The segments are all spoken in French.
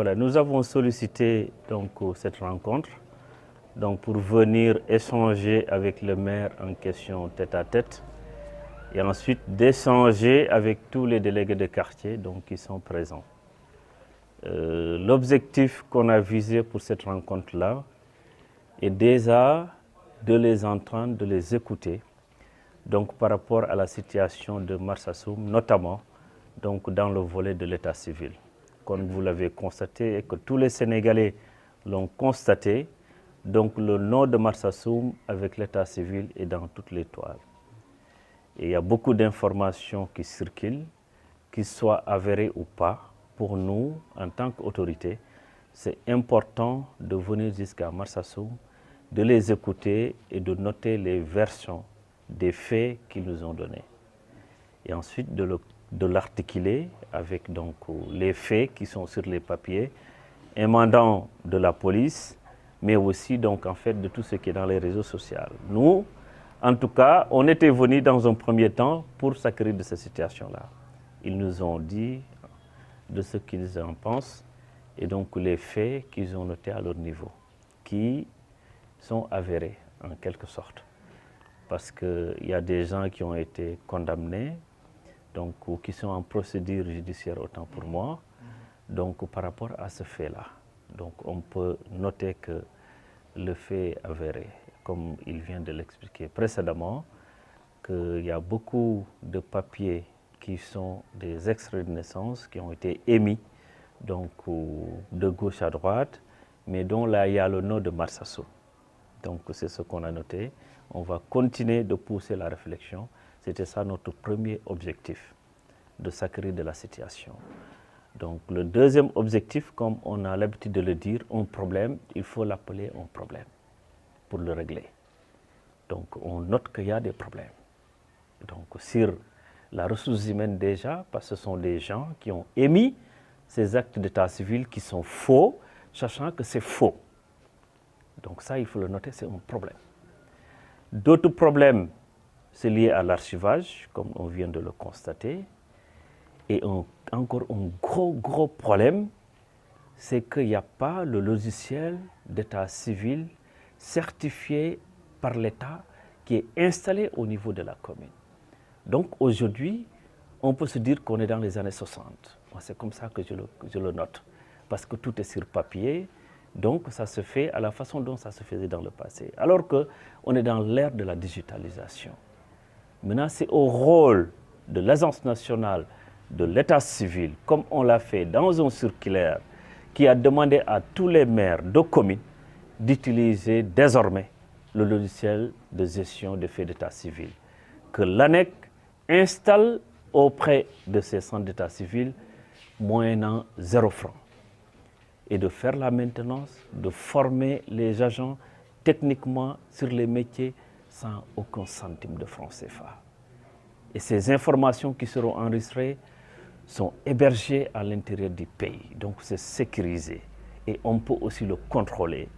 Voilà, nous avons sollicité donc cette rencontre pour venir échanger avec le maire en question tête à tête et ensuite d'échanger avec tous les délégués de quartier qui sont présents. L'objectif qu'on a visé pour cette rencontre-là est déjà de les entendre, de les écouter par rapport à la situation de Marsassoum, notamment dans le volet de l'état civil. Comme vous l'avez constaté et que tous les Sénégalais l'ont constaté, le nom de Marsassoum avec l'état civil est dans toutes les toiles. Et il y a beaucoup d'informations qui circulent, qu'ils soient avérées ou pas. Pour nous, en tant qu'autorité, c'est important de venir jusqu'à Marsassoum, de les écouter et de noter les versions des faits qu'ils nous ont donnés. Et ensuite de l'articuler avec les faits qui sont sur les papiers, émanant de la police, mais aussi de tout ce qui est dans les réseaux sociaux. Nous, en tout cas, on était venus dans un premier temps pour s'acquérir de cette situation-là. Ils nous ont dit de ce qu'ils en pensent et les faits qu'ils ont notés à leur niveau, qui sont avérés en quelque sorte. Parce qu'il y a des gens qui ont été condamnés, ou qui sont en procédure judiciaire autant pour moi, par rapport à ce fait-là. On peut noter que le fait est avéré, comme il vient de l'expliquer précédemment, qu'il y a beaucoup de papiers qui sont des extraits de naissance qui ont été émis de gauche à droite, mais dont là il y a le nom de Marsassoum. C'est ce qu'on a noté. On va continuer de pousser la réflexion. C'était ça notre premier objectif, de s'acquérir de la situation. Le deuxième objectif, comme on a l'habitude de le dire, un problème, il faut l'appeler un problème pour le régler. On note qu'il y a des problèmes. Sur la ressource humaine déjà, parce que ce sont des gens qui ont émis ces actes d'état civil qui sont faux, sachant que c'est faux. Ça, il faut le noter, c'est un problème. D'autres problèmes, c'est lié à l'archivage, comme on vient de le constater. Et encore un gros problème, c'est qu'il n'y a pas le logiciel d'état civil certifié par l'État qui est installé au niveau de la commune. Aujourd'hui, on peut se dire qu'on est dans les années 60. C'est comme ça que je le note. Parce que tout est sur papier, ça se fait à la façon dont ça se faisait dans le passé. Alors qu'on est dans l'ère de la digitalisation. Maintenant, c'est au rôle de l'Agence nationale de l'état civil, comme on l'a fait dans un circulaire qui a demandé à tous les maires de communes d'utiliser désormais le logiciel de gestion des faits d'état civil, que l'ANEC installe auprès de ces centres d'état civil moyennant 0 francs, et de faire la maintenance, de former les agents techniquement sur les métiers sans aucun centime de francs CFA. Et ces informations qui seront enregistrées sont hébergées à l'intérieur du pays. C'est sécurisé. Et on peut aussi le contrôler.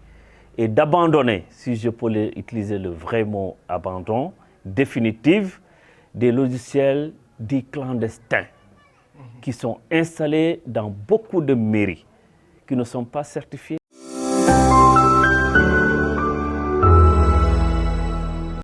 Et d'abandonner, si je peux utiliser le vrai mot abandon, définitif, des logiciels dits clandestins qui sont installés dans beaucoup de mairies qui ne sont pas certifiés.